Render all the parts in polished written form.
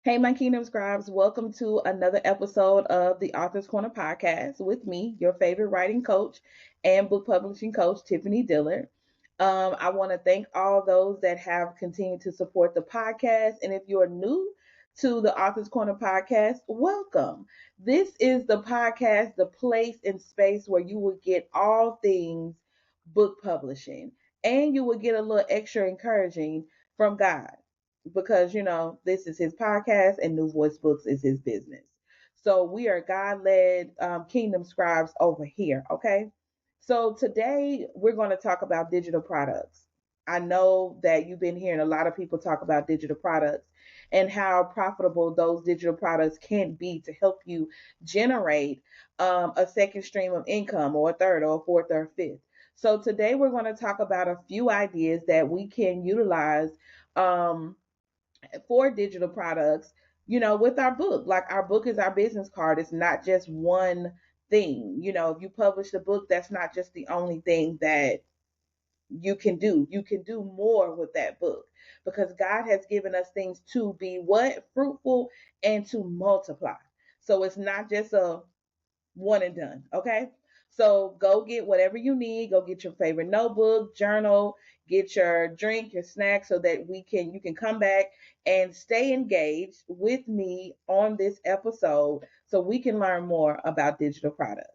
Hey, my Kingdom Scribes, welcome to another episode of the Author's Corner podcast with me, your favorite writing coach and book publishing coach, Tiffany Dillard. I want to thank all those that have continued to support the podcast. And if you're new to the Author's Corner podcast, welcome. This is the podcast, the place and space where you will get all things book publishing and you will get a little extra encouraging from God because this is his podcast and New Voice Books is his business. So we are God-led kingdom scribes over here. Okay, so today we're going to talk about digital products. I know that you've been hearing a lot of people talk about digital products and how profitable those digital products can be to help you generate a second stream of income, or a third, or a fourth, or a fifth. So today we're going to talk about a few ideas that we can utilize um, for digital products, with our book. Like, our book is our business card. It's not just one thing. If you publish a book, that's not just the only thing that you can do. You can do more with that book because God has given us things to be what? Fruitful and to multiply. So it's not just a one and done. Okay. So go get whatever you need. Go get your favorite notebook, journal, get your drink, your snack, so that you can come back and stay engaged with me on this episode so we can learn more about digital products.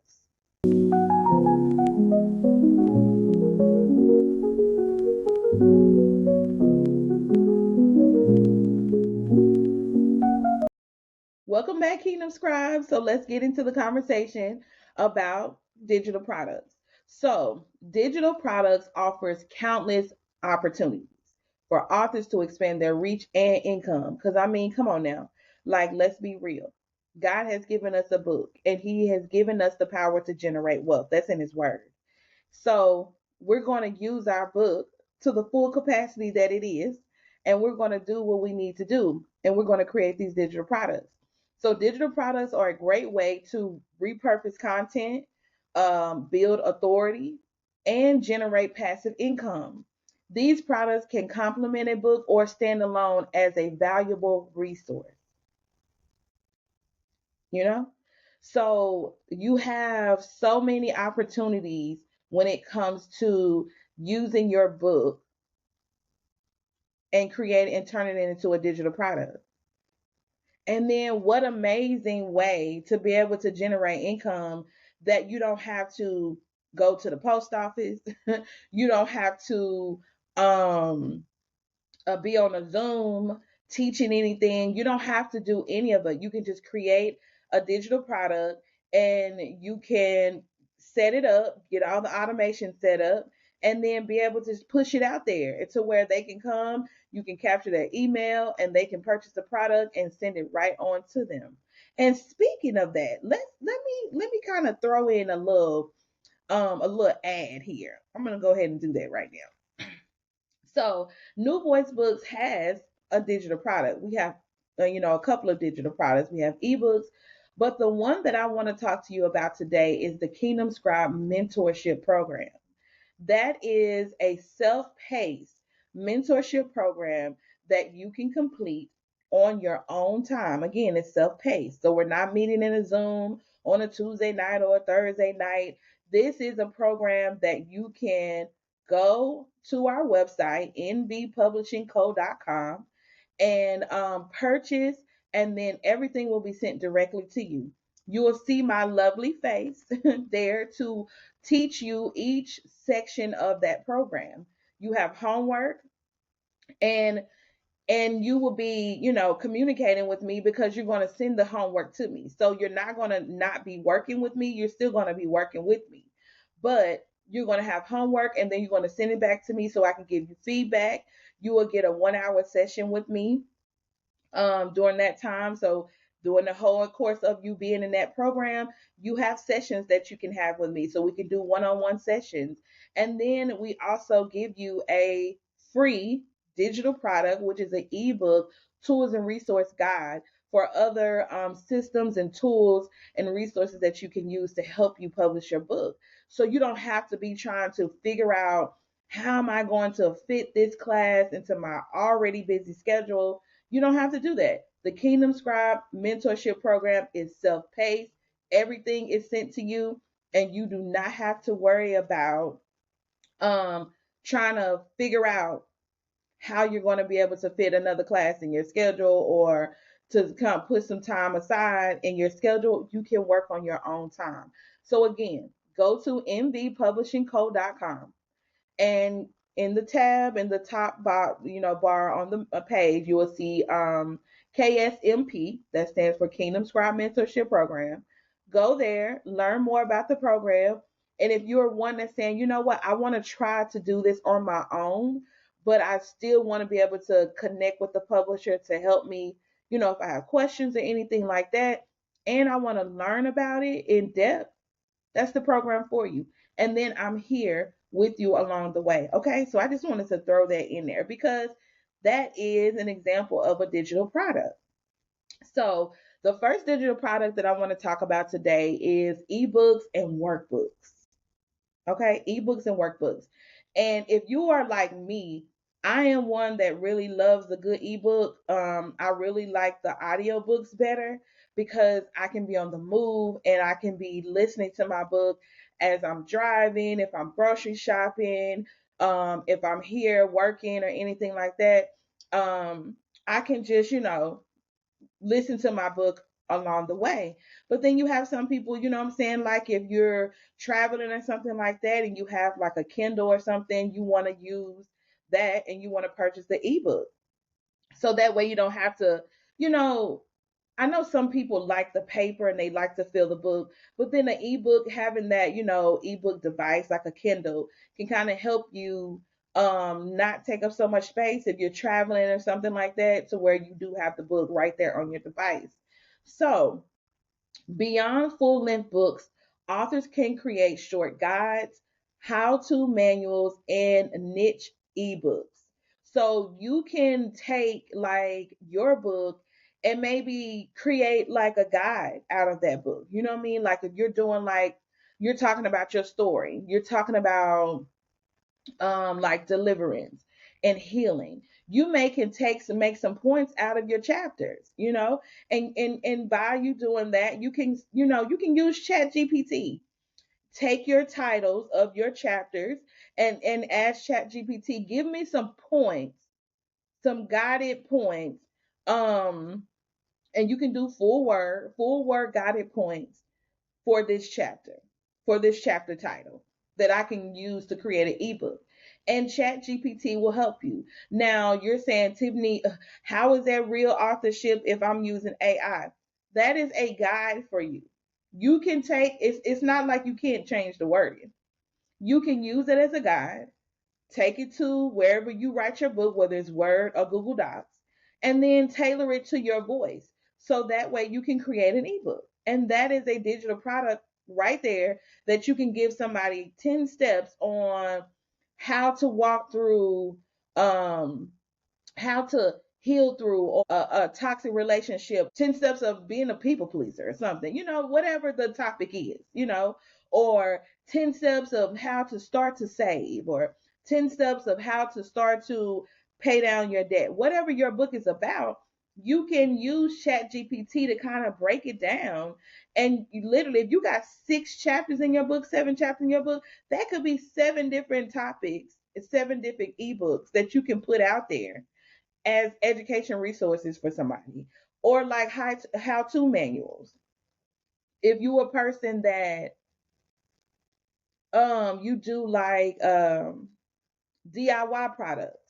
Welcome back, Kingdom Scribes. So let's get into the conversation about digital products. So, digital products offers countless opportunities for authors to expand their reach and income. Because, I mean, come on now. Like, let's be real. God has given us a book and he has given us the power to generate wealth. That's in his word. So, we're going to use our book to the full capacity that it is, and we're going to do what we need to do, and we're going to create these digital products. So, digital products are a great way to repurpose content, build authority, and generate passive income. These products can complement a book or stand alone as a valuable resource, you know? So, you have so many opportunities when it comes to using your book and creating and turning it into a digital product. And then what amazing way to be able to generate income that you don't have to go to the post office. You don't have to um, be on a Zoom teaching anything. You don't have to do any of it. You can just create a digital product and you can set it up, get all the automation set up, and then be able to just push it out there to where they can come. You can capture their email and they can purchase the product and send it right on to them. And speaking of that, let me kind of throw in a little ad here. I'm gonna go ahead and do that right now. So, New Voice Books has a digital product. We have, a couple of digital products. We have ebooks, but the one that I want to talk to you about today is the Kingdom Scribe Mentorship Program. That is a self-paced mentorship program that you can complete on your own time. Again, it's self-paced. So we're not meeting in a Zoom on a Tuesday night or a Thursday night. This is a program that you can go to our website, nbpublishingco.com, and purchase, and then everything will be sent directly to you. You will see my lovely face there to teach you each section of that program. You have homework, and you will be, communicating with me because you're going to send the homework to me. So you're not going to not be working with me. You're still going to be working with me, but you're going to have homework and then you're going to send it back to me so I can give you feedback. You will get a 1 hour session with me during that time. So during the whole course of you being in that program, you have sessions that you can have with me. So we can do one-on-one sessions. And then we also give you a free digital product, which is an ebook tools and resource guide for other systems and tools and resources that you can use to help you publish your book. So you don't have to be trying to figure out, how am I going to fit this class into my already busy schedule? You don't have to do that. The Kingdom Scribe mentorship program is self-paced. Everything is sent to you, and you do not have to worry about um, trying to figure out how you're going to be able to fit another class in your schedule, or to kind of put some time aside in your schedule. You can work on your own time. So again, go to mvpublishingco.com, and in the tab in the top bar, bar on the page, you will see KSMP, that stands for Kingdom Scribe Mentorship Program. Go there, learn more about the program, and if you're one that's saying, you know what, I want to try to do this on my own, but I still want to be able to connect with the publisher to help me, if I have questions or anything like that, and I want to learn about it in depth, that's the program for you. And then I'm here with you along the way. Okay. So I just wanted to throw that in there because that is an example of a digital product. So the first digital product that I want to talk about today is ebooks and workbooks. Okay, ebooks and workbooks. And if you are like me, I am one that really loves a good ebook. I really like the audiobooks better because I can be on the move and I can be listening to my book as I'm driving, if I'm grocery shopping, if I'm here working or anything like that. I can just, listen to my book along the way. But then you have some people, you know what I'm saying? Like if you're traveling or something like that and you have like a Kindle or something, you want to use that and you want to purchase the ebook. So that way you don't have to, you know, I know some people like the paper and they like to feel the book, but then the ebook, having that, ebook device like a Kindle can kind of help you not take up so much space if you're traveling or something like that, to where you do have the book right there on your device. So beyond full length books, authors can create short guides, how to manuals, and niche ebooks. So you can take like your book and maybe create like a guide out of that book. You know what I mean? Like if you're doing like, you're talking about your story, you're talking about like deliverance and healing, you make some points out of your chapters, and by you doing that, you can use Chat GPT. Take your titles of your chapters and ask Chat GPT, give me some points, some guided points, um and you can do full word guided points for this chapter, for this chapter title that I can use to create an ebook. And Chat GPT will help you. Now you're saying, Tiffany, how is that real authorship if I'm using AI? That is a guide for you. You can take it's not like you can't change the wording. You can use it as a guide, take it to wherever you write your book, whether it's Word or Google Docs, and then tailor it to your voice. So that way you can create an ebook. And that is a digital product right there that you can give somebody 10 steps on how to walk through, how to heal through a toxic relationship, 10 steps of being a people pleaser or something, whatever the topic is, or 10 steps of how to start to save, or 10 steps of how to start to pay down your debt. Whatever your book is about, you can use Chat GPT to kind of break it down. And you literally, if you got 6 chapters in your book, 7 chapters in your book, that could be 7 different topics, 7 different ebooks that you can put out there as education resources for somebody, or like how to manuals. If you a person that you do like DIY products,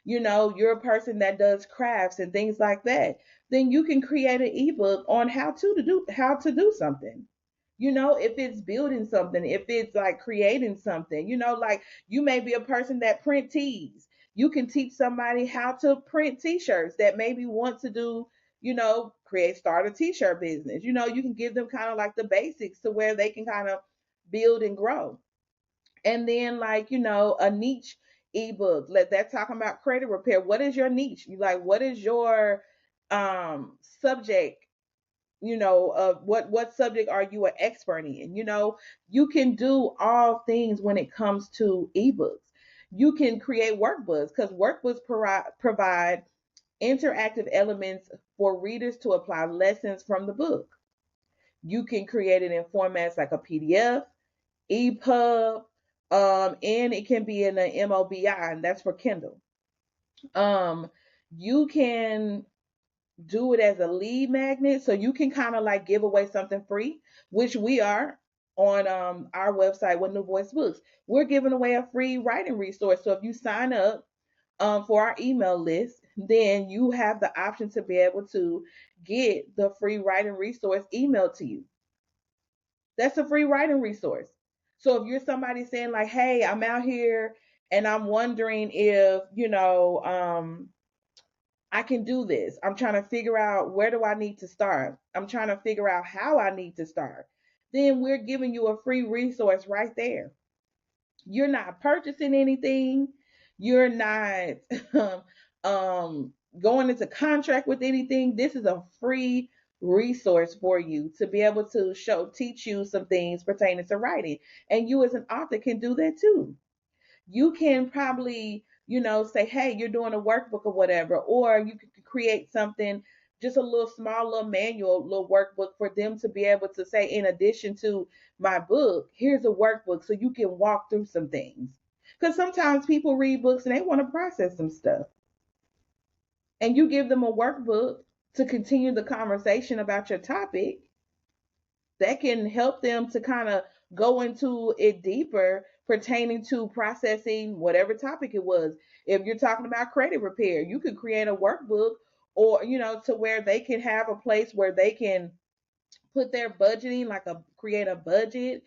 you're a person that does crafts and things like that, then you can create an ebook on how to do something. If it's building something, if it's like creating something, like you may be a person that print tees. You can teach somebody how to print t-shirts that maybe want to do, start a t-shirt business. You can give them kind of like the basics to where they can kind of build and grow. And then like, a niche ebook, let that talking about credit repair. What is your niche? You like, what is your subject? What subject are you an expert in? You can do all things when it comes to ebooks. You can create workbooks because workbooks provide interactive elements for readers to apply lessons from the book. You can create it in formats like a PDF, EPUB, and it can be in an MOBI, and that's for Kindle. Um, you can do it as a lead magnet, so you can kind of like give away something free, which we are on our website with New Voice Books. We're giving away a free writing resource. So if you sign up for our email list, then you have the option to be able to get the free writing resource emailed to you. That's a free writing resource. So if you're somebody saying like, "Hey, I'm out here and I'm wondering if, I can do this. I'm trying to figure out where do I need to start. I'm trying to figure out how I need to start." Then we're giving you a free resource right there. You're not purchasing anything. You're not going into contract with anything. This is a free resource for you to be able to teach you some things pertaining to writing. And you as an author can do that too. You can probably, say, "Hey, you're doing a workbook or whatever," or you could create something, just a little small little manual, little workbook for them to be able to say, in addition to my book, here's a workbook so you can walk through some things. Because sometimes people read books and they want to process some stuff. And you give them a workbook to continue the conversation about your topic that can help them to kind of go into it deeper pertaining to processing whatever topic it was. If you're talking about credit repair, you could create a workbook, or to where they can have a place where they can put their budgeting, like a create a budget.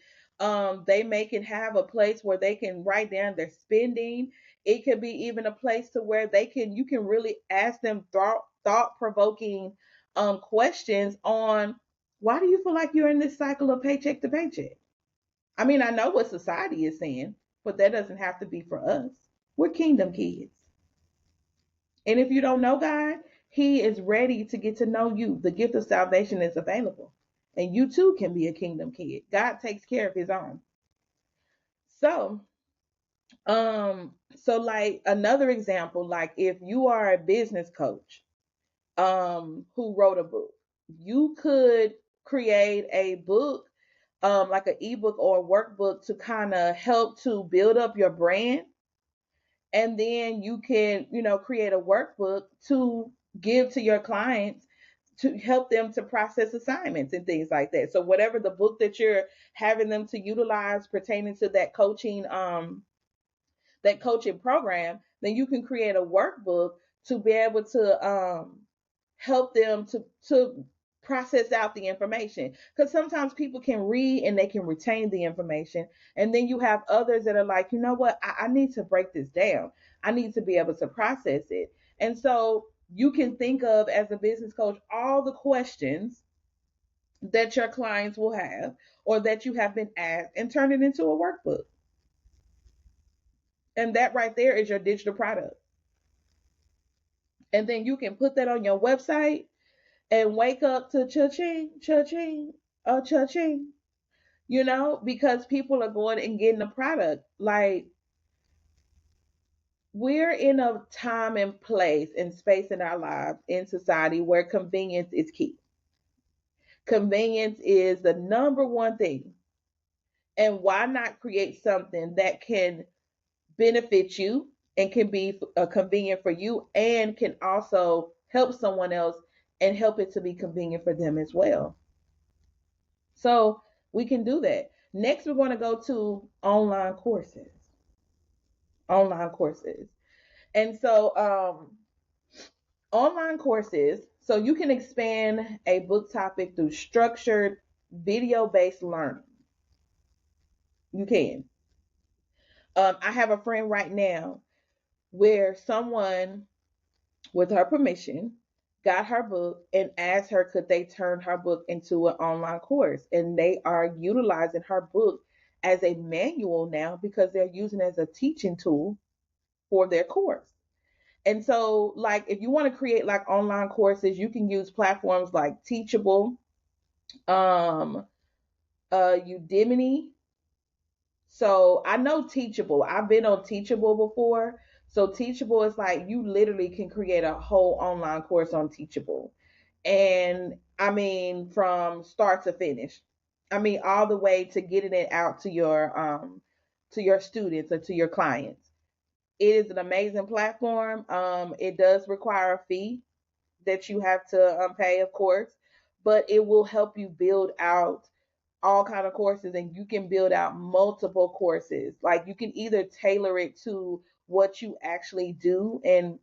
They may can have a place where they can write down their spending. It could be even a place to where you can really ask them thought provoking questions on, why do you feel like you're in this cycle of paycheck to paycheck? I mean, I know what society is saying, but that doesn't have to be for us. We're kingdom kids. And if you don't know God, He is ready to get to know you. The gift of salvation is available. And you too can be a kingdom kid. God takes care of His own. So, like another example, like if you are a business coach, who wrote a book, you could create a book, like an ebook or a workbook to kind of help to build up your brand. And then you can, create a workbook to give to your clients to help them to process assignments and things like that. So whatever the book that you're having them to utilize pertaining to that coaching program, then you can create a workbook to be able to help them to process out the information, because sometimes people can read and they can retain the information, and then you have others that are like, you know what, I need to break this down. I need to be able to process it. And so you can think of, as a business coach, all the questions that your clients will have or that you have been asked, and turn it into a workbook. And that right there is your digital product. And then you can put that on your website and wake up to cha-ching, cha-ching, cha-ching, because people are going and getting the product. Like, we're in a time and place and space in our lives, in society, where convenience is key. Convenience is the number one thing. And why not create something that can benefit you and can be convenient for you, and can also help someone else and help it to be convenient for them as well? So we can do that. Next, we're going to go to online courses. Online courses. And so online courses, so you can expand a book topic through structured video-based learning. You can. I have a friend right now where someone, with her permission, got her book and asked her could they turn her book into an online course. And they are utilizing her book as a manual now, because they're using it as a teaching tool for their course. And so, like, if you want to create like online courses, you can use platforms like Teachable, um, Udemy. So I know Teachable. I've been on Teachable before. So Teachable is like you literally can create a whole online course on Teachable. And I mean from start to finish. I mean all the way to getting it out to your students or to your clients. It is an amazing platform. It does require a fee that you have to pay, of course, but it will help you build out all kind of courses, and you can build out multiple courses. Like you can either tailor it to what you actually do and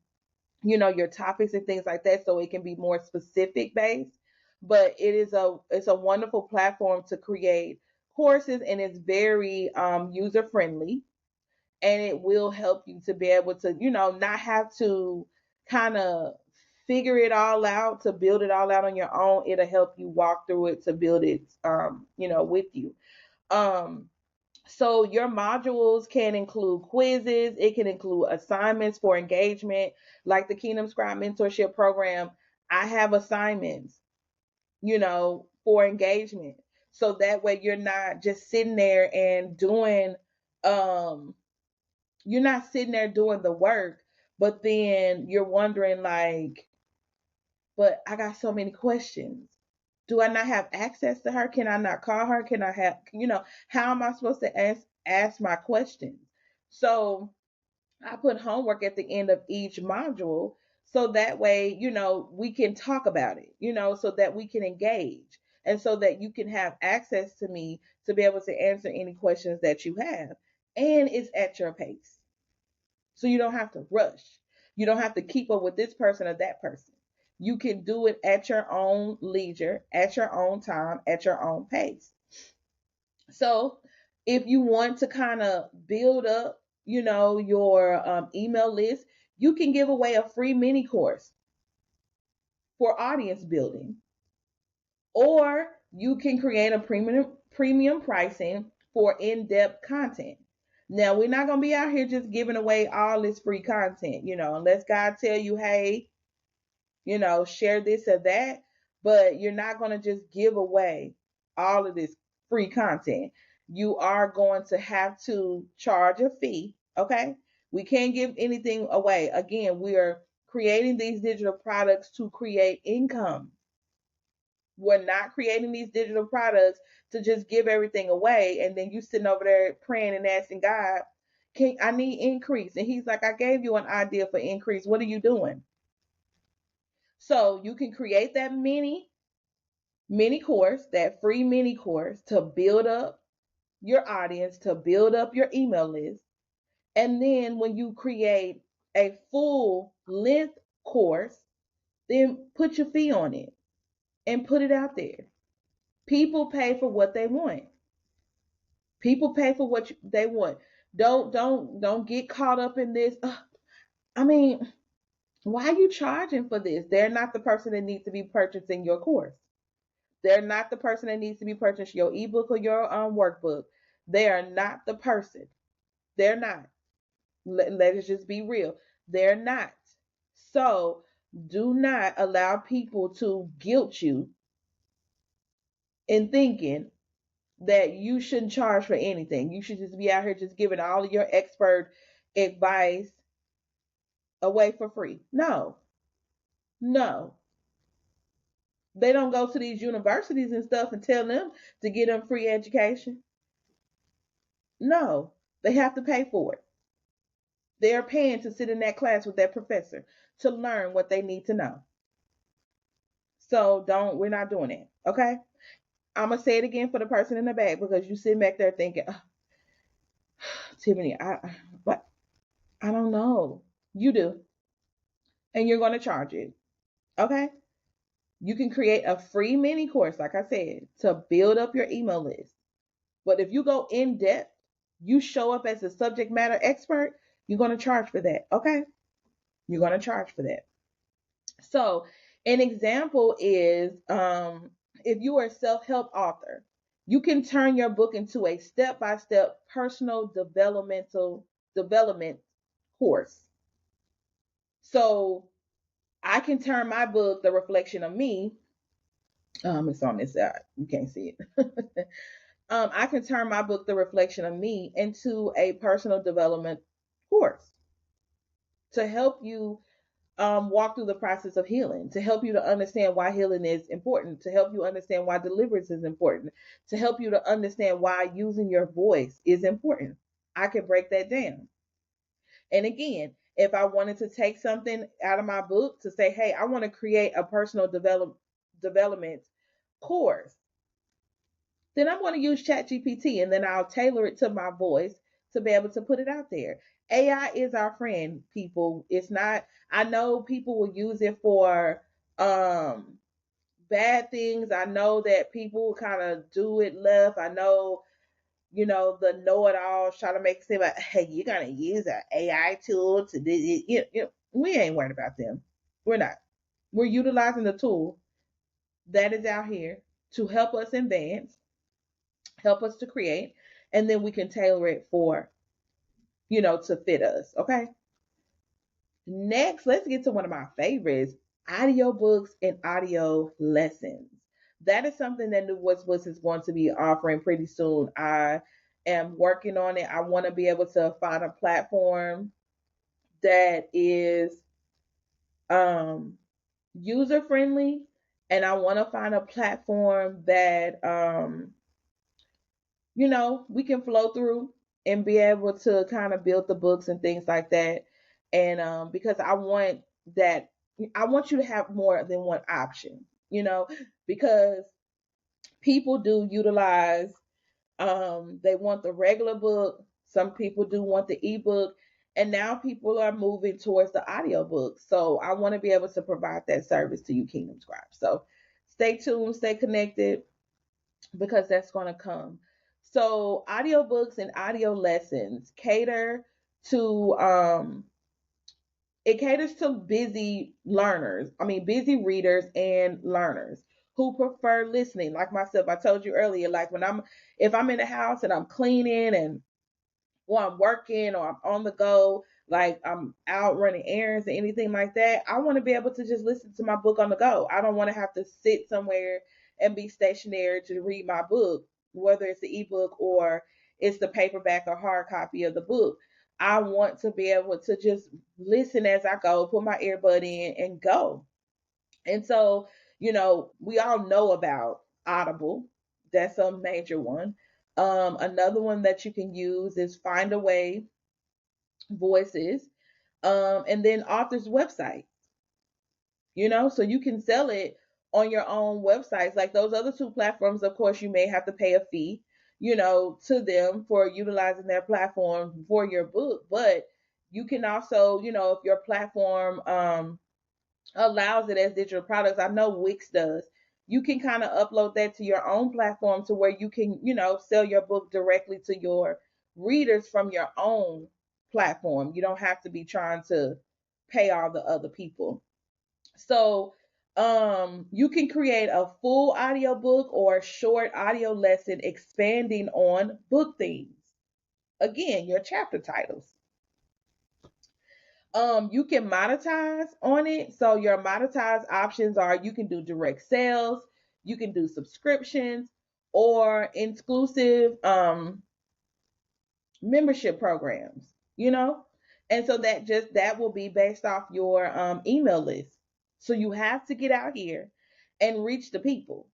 your topics and things like that, so it can be more specific based. But it's a wonderful platform to create courses, and it's very user friendly, and it will help you to be able to not have to kind of figure it all out to build it all out on your own. It'll help you walk through it to build it with you. So your modules can include quizzes, it can include assignments for engagement, like the Kingdom Scribe mentorship program. I have assignments for engagement, so that way you're not just sitting there and doing um you're not sitting there doing the work, but then you're wondering like, but I got so many questions. Do I not have access to her? Can I not call her? Can I have, how am I supposed to ask my questions? So I put homework at the end of each module, so that way, we can talk about it, so that we can engage, and so that you can have access to me to be able to answer any questions that you have. And it's at your pace. So you don't have to rush. You don't have to keep up with this person or that person. You can do it at your own leisure, at your own time, at your own pace. So if you want to kind of build up, your email list, you can give away a free mini course for audience building, or you can create a premium pricing for in-depth content. Now we're not gonna be out here just giving away all this free content, unless God tell you, hey, share this or that. But you're not gonna just give away all of this free content. You are going to have to charge a fee. Okay, we can't give anything away. Again, we are creating these digital products to create income. We're not creating these digital products to just give everything away, and then you sitting over there praying and asking God, "Can I need increase?" And He's like, "I gave you an idea for increase. What are you doing?" So you can create that mini course, that free mini course, to build up your audience, to build up your email list, and then when you create a full length course, then put your fee on it and put it out there. People pay for what they want. People pay for what they want. Don't get caught up in this. I mean, why are you charging for this? They're not the person that needs to be purchasing your course. They're not the person that needs to be purchasing your ebook or your workbook. They are not the person. They're not. Let us just be real. They're not. So do not allow people to guilt you in thinking that you shouldn't charge for anything. You should just be out here just giving all of your expert advice away for free. No, no. They don't go to these universities and stuff and tell them to get them free education. No, they have to pay for it. They're paying to sit in that class with that professor to learn what they need to know. So we're not doing that. Okay? I'm gonna say it again for the person in the back, because you sitting back there thinking, oh, Tiffany, what? I don't know. You do, and you're gonna charge it. Okay? You can create a free mini course, like I said, to build up your email list. But if you go in depth, you show up as a subject matter expert, you're going to charge for that. Okay? You're going to charge for that. So, an example is if you are a self help author, you can turn your book into a step by step personal development course. So, I can turn my book, The Reflection of Me, it's on this side. You can't see it. I can turn my book, The Reflection of Me, into a personal development course. to help you walk through the process of healing, to help you to understand why healing is important, to help you understand why deliverance is important, to help you to understand why using your voice is important. I can break that down. And again, if I wanted to take something out of my book to say, hey, I want to create a personal development course, then I'm going to use ChatGPT and then I'll tailor it to my voice to be able to put it out there. AI is our friend, people. It's not, I know people will use it for um bad things. I know that people kind of do it left. I know, the know-it-alls try to make it seem like, hey, you're gonna use an AI tool to do it. We ain't worried about them. We're not. We're utilizing the tool that is out here to help us advance, help us to create, and then we can tailor it for, to fit us. Okay. Next, let's get to one of my favorites, audiobooks and audio lessons. That is something that New Voice Books is going to be offering pretty soon. I am working on it. I want to be able to find a platform that is um, user friendly, and I want to find a platform that we can flow through and be able to kind of build the books and things like that. And because that, I want you to have more than one option, because people do utilize, they want the regular book. Some people do want the ebook. And now people are moving towards the audiobook. So I want to be able to provide that service to you, Kingdom Scribe. So stay tuned, stay connected, because that's going to come. So audiobooks and audio lessons to it caters to busy learners. I mean busy readers and learners who prefer listening. Like myself, I told you earlier, like if I'm in the house and I'm cleaning and or I'm working or I'm on the go, like I'm out running errands or anything like that, I want to be able to just listen to my book on the go. I don't want to have to sit somewhere and be stationary to read my book, whether it's the ebook or it's the paperback or hard copy of the book. I want to be able to just listen as I go, put my earbud in and go. And so, we all know about Audible. That's a major one. Another one that you can use is Find a Way Voices, and then author's website, so you can sell it on your own websites. Like those other two platforms, of course, you may have to pay a fee, to them for utilizing their platform for your book. But you can also, if your platform allows it as digital products. I know Wix does. You can kind of upload that to your own platform to where you can, sell your book directly to your readers from your own platform. You don't have to be trying to pay all the other people. So, you can create a full audio book or a short audio lesson expanding on book themes. Again, your chapter titles. You can monetize on it. So your monetize options are you can do direct sales, you can do subscriptions, or exclusive membership programs, and so that will be based off your email list. So you have to get out here and reach the people.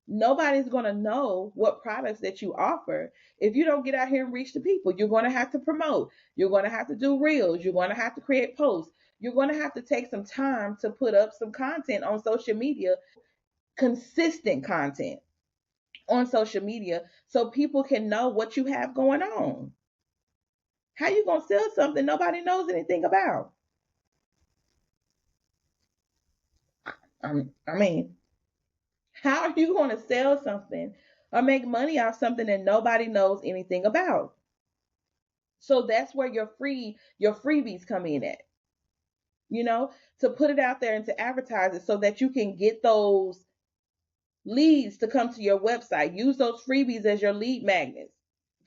Nobody's going to know what products that you offer if you don't get out here and reach the people. You're going to have to promote, you're going to have to do reels, you're going to have to create posts, you're going to have to take some time to put up some content on social media, consistent content on social media, so people can know what you have going on. How you gonna sell something nobody knows anything about? I mean, how are you gonna sell something or make money off something that nobody knows anything about? So that's where your freebies come in at, to put it out there and to advertise it so that you can get those leads to come to your website. Use those freebies as your lead magnets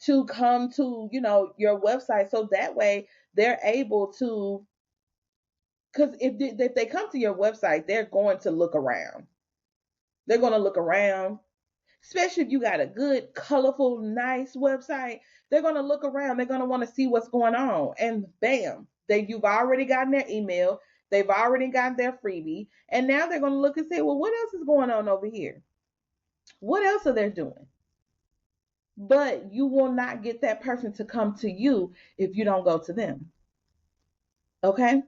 to come to, your website, so that way they're able to, because if they come to your website, they're going to look around. They're going to look around, especially if you got a good, colorful, nice website. They're going to look around. They're going to want to see what's going on. And bam, You've already gotten their email, they've already gotten their freebie, and now they're going to look and say, well, what else is going on over here? What else are they doing? But you will not get that person to come to you if you don't go to them. Okay?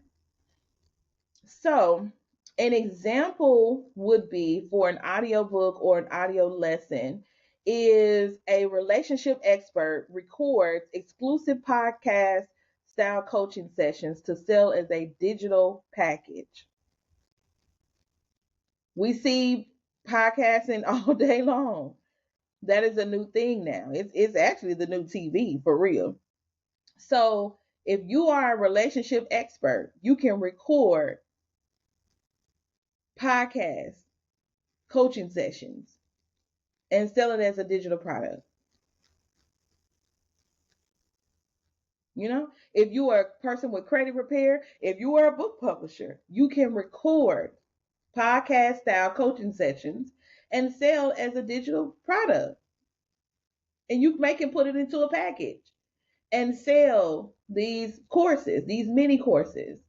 So, an example would be for an audiobook or an audio lesson is a relationship expert records exclusive podcast style coaching sessions to sell as a digital package. We see podcasting all day long. That is a new thing now. It's actually the new TV for real. So if you are a relationship expert, you can record podcast coaching sessions and sell it as a digital product. If you are a person with credit repair, if you are a book publisher, you can record podcast style coaching sessions and sell as a digital product. And you can put it into a package and sell these courses, these mini courses.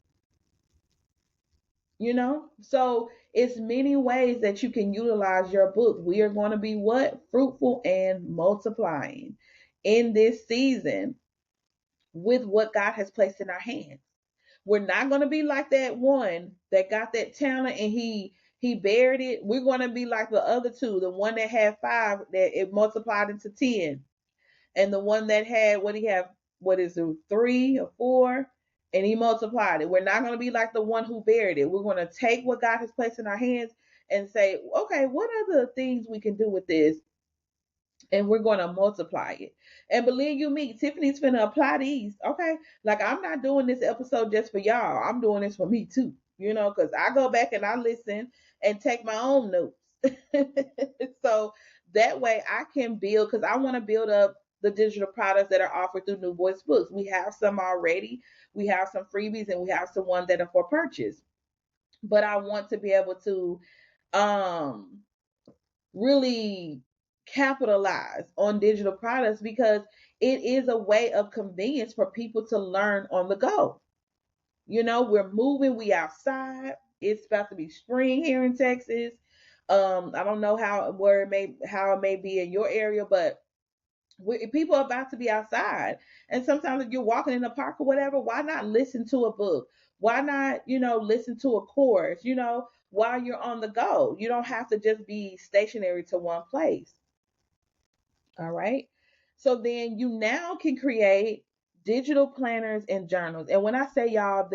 So it's many ways that you can utilize your book. We are going to be what? Fruitful and multiplying in this season with what God has placed in our hands. We're not going to be like that one that got that talent and he buried it. We're going to be like the other two, the one that had 5 that it multiplied into 10, and the one that had what is it, 3 or 4, and he multiplied it. We're not going to be like the one who buried it. We're going to take what God has placed in our hands and say, okay, what are the things we can do with this? And we're going to multiply it. And believe you me, Tiffany's finna apply these. Okay. Like, I'm not doing this episode just for y'all. I'm doing this for me too, because I go back and I listen and take my own notes. So that way I can build, because I want to build up the digital products that are offered through New Voice Books. We have some already. We have some freebies and we have some ones that are for purchase. But I want to be able to really capitalize on digital products because it is a way of convenience for people to learn on the go. We're moving, we outside. It's about to be spring here in Texas. I don't know how it may be in your area, but people are about to be outside. And sometimes if you're walking in the park or whatever, why not listen to a book? Why not, listen to a course, while you're on the go? You don't have to just be stationary to one place. All right. So then you now can create digital planners and journals. And when I say y'all,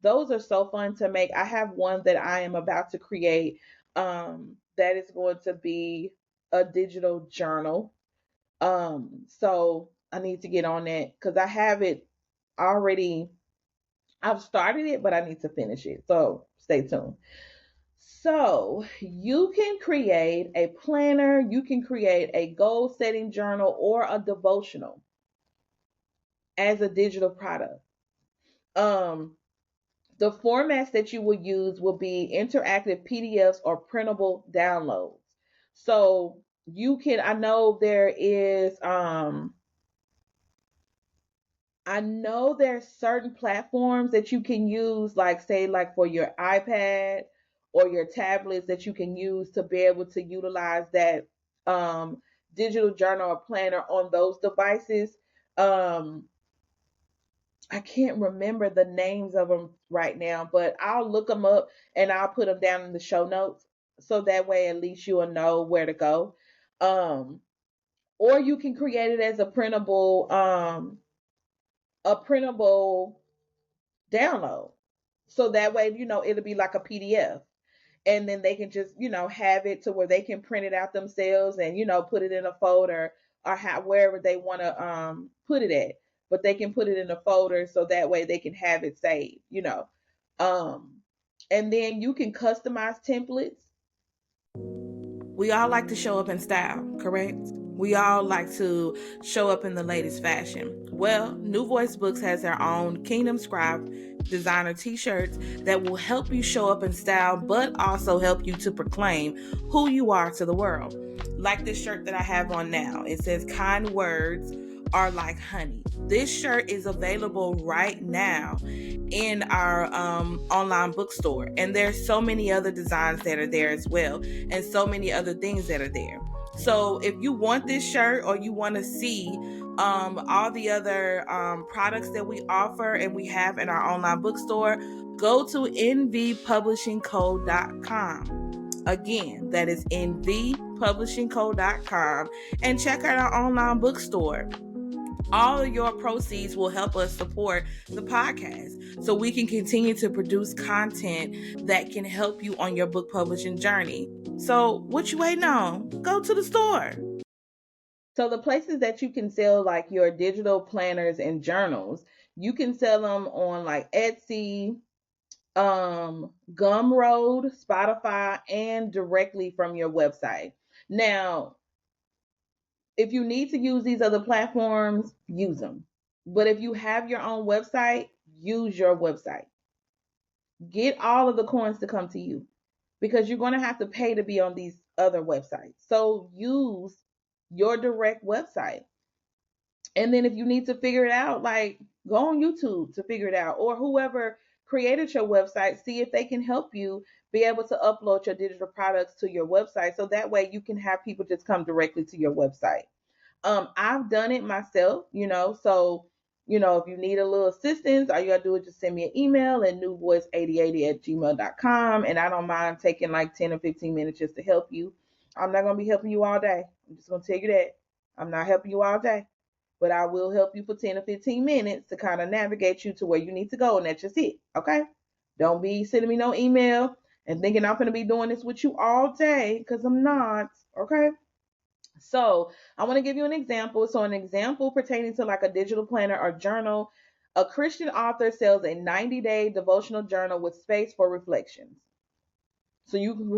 those are so fun to make. I have one that I am about to create that is going to be a digital journal. So I need to get on that because I have it already. I've started it, but I need to finish it. So stay tuned. So you can create a planner, you can create a goal setting journal or a devotional as a digital product. The formats that you will use will be interactive PDFs or printable downloads. So I know there's certain platforms that you can use, like say like for your iPad or your tablets, that you can use to be able to utilize that digital journal or planner on those devices. I can't remember the names of them right now, but I'll look them up and I'll put them down in the show notes so that way at least you will know where to go. Or you can create it as a printable download. So that way, it'll be like a PDF. And then they can just, have it to where they can print it out themselves and, put it in a folder or wherever they want to put it at. But they can put it in a folder so that way they can have it saved, And then you can customize templates. We all like to show up in style, correct? We all like to show up in the latest fashion. Well, New Voice Books has their own Kingdom Scribe designer t-shirts that will help you show up in style, but also help you to proclaim who you are to the world. Like this shirt that I have on now. It says kind words are like honey. This shirt is available right now in our online bookstore, and there's so many other designs that are there as well, and so many other things that are there. So if you want this shirt, or you want to see all the other products that we offer and we have in our online bookstore, go to nvpublishingco.com. Again, that is nvpublishingco.com, and check out our online bookstore. All of your proceeds will help us support the podcast so we can continue to produce content that can help you on your book publishing journey. So what you waiting on? Go to the store. So the places that you can sell like your digital planners and journals, you can sell them on like Etsy, Gumroad, Spotify, and directly from your website. Now, if you need to use these other platforms, use them. But if you have your own website, use your website. Get all of the coins to come to you, because you're going to have to pay to be on these other websites. So use your direct website. And then if you need to figure it out, like, go on YouTube to figure it out, or whoever created your website, see if they can help you be able to upload your digital products to your website, so that way you can have people just come directly to your website. I've done it myself, so if you need a little assistance, all you gotta do is just send me an email at newvoice8080@gmail.com, and I don't mind taking like 10 or 15 minutes just to help you. I'm not gonna be helping you all day. I'm just gonna tell you that. I'm not helping you all day, but I will help you for 10 or 15 minutes to kind of navigate you to where you need to go, and that's just it. Okay? Don't be sending me no email and thinking I'm gonna be doing this with you all day, because I'm not. Okay? So I want to give you an example. So an example pertaining to like a digital planner or journal: a Christian author sells a 90-day devotional journal with space for reflections. So you can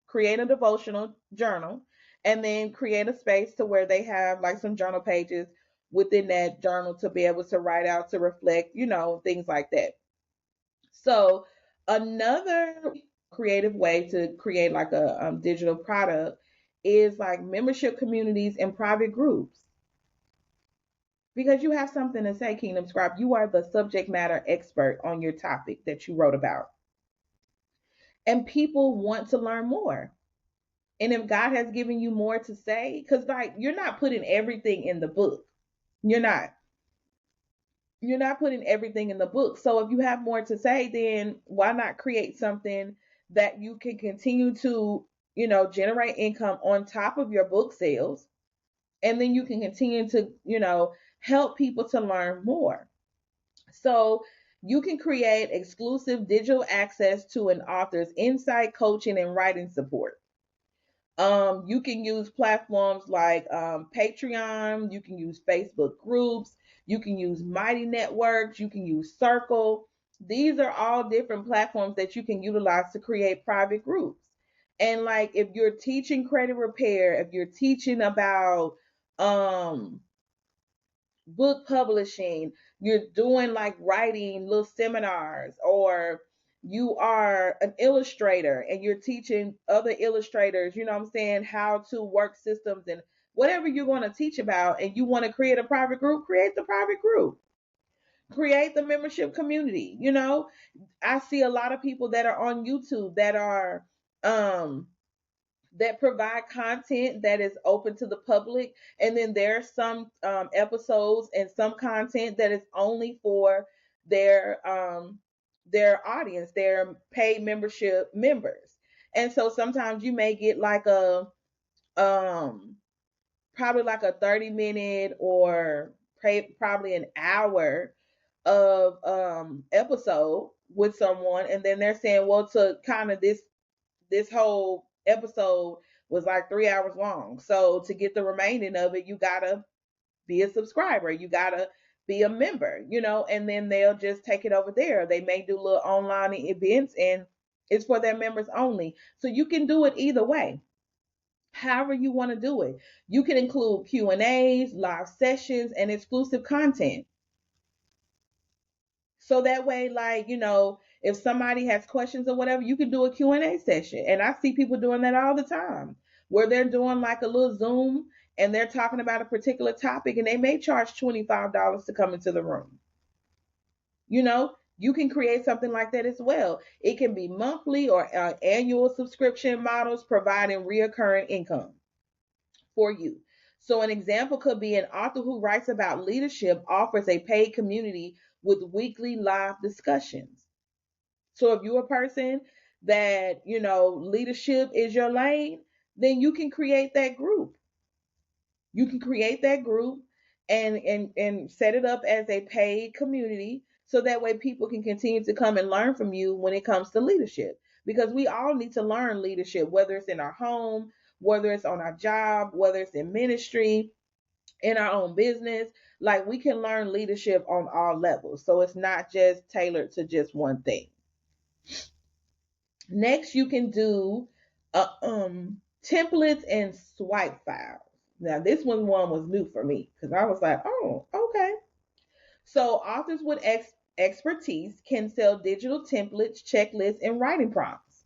create a devotional journal, and then create a space to where they have like some journal pages within that journal to be able to write out, to reflect, things like that. So another creative way to create like a digital product is like membership communities and private groups, because you have something to say. Kingdom Scribe, you are the subject matter expert on your topic that you wrote about, and people want to learn more. And if God has given you more to say, because like you're not putting everything in the book, you're not. You're not putting everything in the book. So if you have more to say, then why not create something that you can continue to, generate income on top of your book sales? And then you can continue to, help people to learn more. So you can create exclusive digital access to an author's insight, coaching, and writing support. You can use platforms like Patreon. You can use Facebook groups. You can use Mighty Networks. You can use Circle. These are all different platforms that you can utilize to create private groups. And like if you're teaching credit repair, if you're teaching about um, book publishing, you're doing like writing little seminars, or you are an illustrator and you're teaching other illustrators, what I'm saying, how to work systems and whatever you're going to teach about, and you want to create a private group, create the private group. Create the membership community. I see a lot of people that are on YouTube um that provide content that is open to the public, and then there's some episodes and some content that is only for their audience, their paid membership members. And so sometimes you may get like a um probably like a 30-minute or probably an hour of episode with someone, and then they're saying, well, to kind of this whole episode was like 3 hours long. So to get the remaining of it, you gotta be a subscriber. You gotta be a member, and then they'll just take it over there. They may do little online events, and it's for their members only. So you can do it either way. However you want to do it. You can include Q&As, live sessions, and exclusive content. So that way, like, if somebody has questions or whatever, you can do a Q&A session. And I see people doing that all the time. where they're doing like a little Zoom and they're talking about a particular topic and they may charge $25 to come into the room. You can create something like that as well. It can be monthly or annual subscription models providing reoccurring income for you. So, an example could be an author who writes about leadership offers a paid community with weekly live discussions. So, if you're a person that, leadership is your lane, then you can create that group. You can create that group and set it up as a paid community so that way people can continue to come and learn from you when it comes to leadership, because we all need to learn leadership, whether it's in our home, whether it's on our job, whether it's in ministry, in our own business. Like, we can learn leadership on all levels, so it's not just tailored to just one thing. Next, you can do templates and swipe files. Now, this one was new for me because I was like, oh, okay. So, authors with expertise can sell digital templates, checklists, and writing prompts.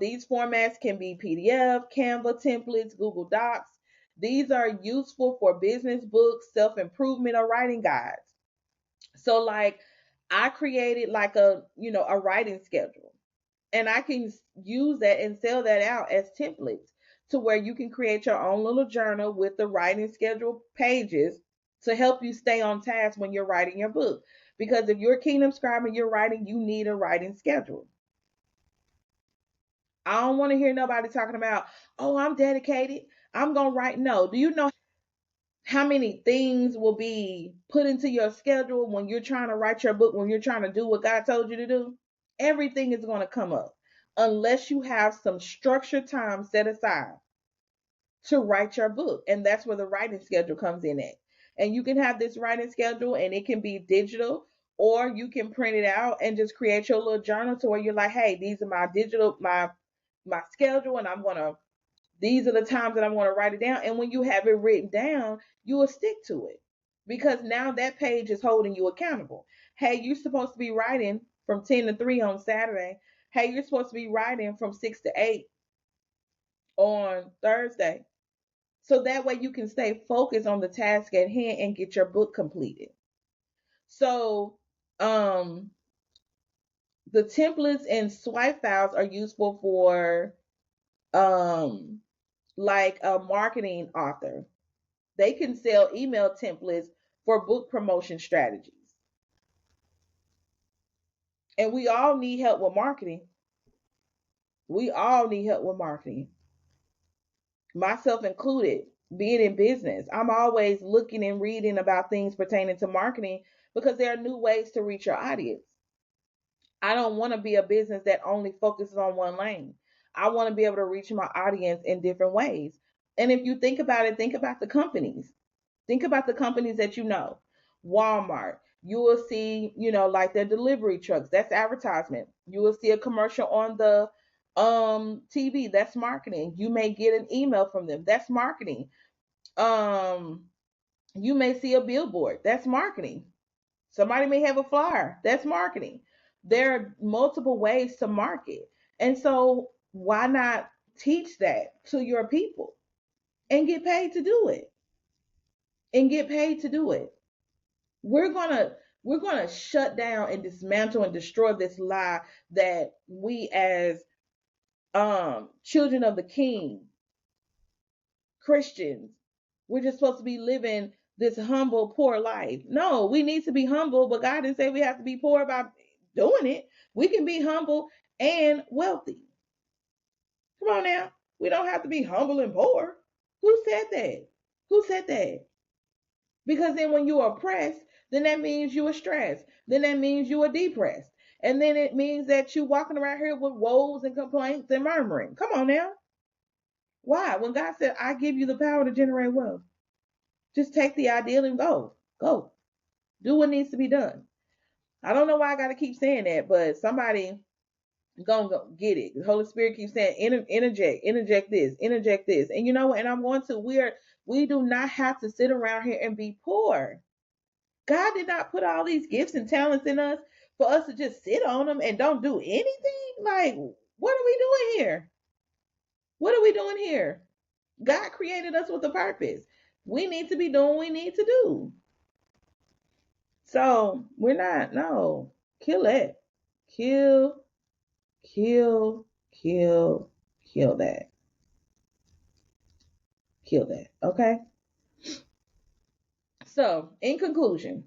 These formats can be PDF, Canva templates, Google Docs. These are useful for business books, self improvement, or writing guides. So, like, I created like a writing schedule, and I can use that and sell that out as templates to where you can create your own little journal with the writing schedule pages to help you stay on task when you're writing your book. Because if you're a Kingdom Scribe and you're writing, you need a writing schedule. I don't want to hear nobody talking about, oh, I'm dedicated, I'm going to write. No. Do you know how many things will be put into your schedule when you're trying to write your book, when you're trying to do what God told you to do? Everything is going to come up unless you have some structured time set aside to write your book. And that's where the writing schedule comes in at. And you can have this writing schedule and it can be digital, or you can print it out and just create your little journal to where you're like, hey, these are my digital, my schedule, and these are the times that I'm going to write it down. And when you have it written down, you will stick to it, because now that page is holding you accountable. Hey, you're supposed to be writing from 10 to 3 on Saturday. Hey, you're supposed to be writing from 6 to 8 on Thursday. So that way you can stay focused on the task at hand and get your book completed. So, the templates and swipe files are useful for, like a marketing author. They can sell email templates for book promotion strategies. And we all need help with marketing. We all need help with marketing, myself included. Being in business, I'm always looking and reading about things pertaining to marketing because there are new ways to reach your audience. I don't want to be a business that only focuses on one lane. I want to be able to reach my audience in different ways. And if you think about it, think about the companies. Think about the companies that you know. Walmart, you will see, like their delivery trucks. That's advertisement. You will see a commercial on the TV. That's marketing. You may get an email from them. That's marketing. Um, you may see a billboard. That's marketing. Somebody may have a flyer. That's marketing. There are multiple ways to market. And so why not teach that to your people and get paid to do it? And get paid to do it. We're gonna shut down and dismantle and destroy this lie that we as children of the King, Christians, we're just supposed to be living this humble, poor life. No, we need to be humble, but God didn't say we have to be poor about doing it. We can be humble and wealthy. Come on now. We don't have to be humble and poor. Who said that? Who said that? Because then when you're oppressed, then that means you are stressed. Then that means you are depressed. And then it means that you walking around here with woes and complaints and murmuring. Come on now. Why? When God said, I give you the power to generate wealth, just take the ideal and go. Go. Do what needs to be done. I don't know why I got to keep saying that, but somebody gonna go get it. The Holy Spirit keeps saying, interject this, interject this. And you know what? And I'm going to, we do not have to sit around here and be poor. God did not put all these gifts and talents in us for us to just sit on them and don't do anything. Like, what are we doing here? What are we doing here? God created us with a purpose. We need to be doing what we need to do. So we're not, no, kill it. Kill, kill, kill, kill that. Kill that. Okay. So, in conclusion,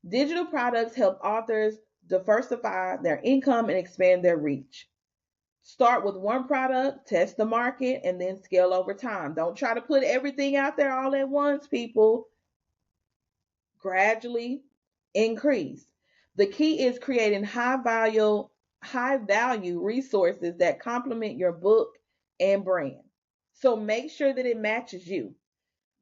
digital products help authors diversify their income and expand their reach. Start with one product, test the market, and then scale over time. Don't try to put everything out there all at once, people. Gradually increase. The key is creating high value resources that complement your book and brand. So make sure that it matches you.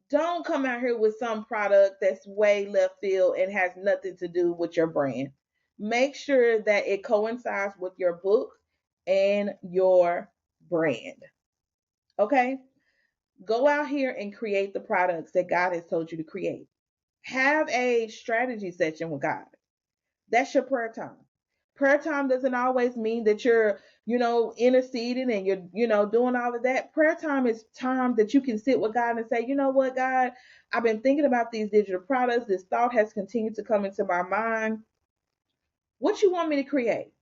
Don't come out here with some product that's way left field and has nothing to do with your brand. Make sure that it coincides with your book and your brand. Okay? Go out here and create the products that God has told you to create. Have a strategy session with God. That's your prayer time. Prayer time doesn't always mean that you're, interceding and you're, doing all of that. Prayer time is time that you can sit with God and say, you know what, God, I've been thinking about these digital products. This thought has continued to come into my mind. What you want me to create?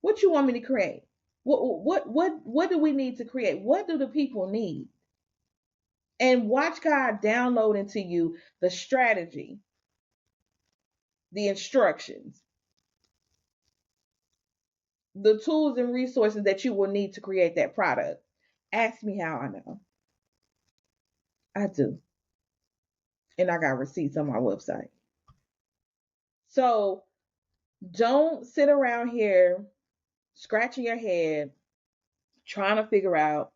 What you want me to create? What do we need to create? What do the people need? And watch God download into you the strategy, the instructions, the tools and resources that you will need to create that product. Ask me how I know. I do. And I got receipts on my website. So don't sit around here scratching your head trying to figure out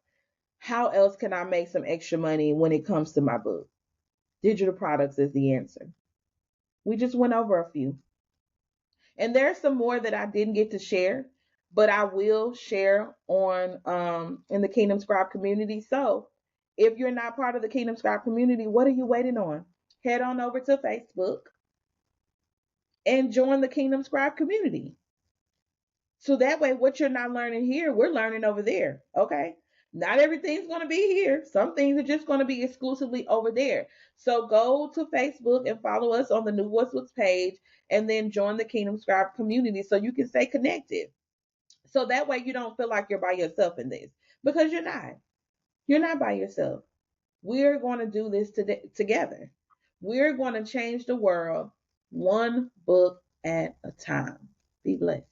how else can I make some extra money when it comes to my book. Digital products is the answer. We just went over a few. And there's some more that I didn't get to share, but I will share on in the Kingdom Scribe community. So if you're not part of the Kingdom Scribe community, what are you waiting on? Head on over to Facebook and join the Kingdom Scribe community. So that way, what you're not learning here, we're learning over there. Okay. Not everything's going to be here. Some things are just going to be exclusively over there. So go to Facebook and follow us on the New Voice Books page and then join the Kingdom Scribe community so you can stay connected. So that way you don't feel like you're by yourself in this because you're not. You're not by yourself. We're going to do this together. We're going to change the world one book at a time. Be blessed.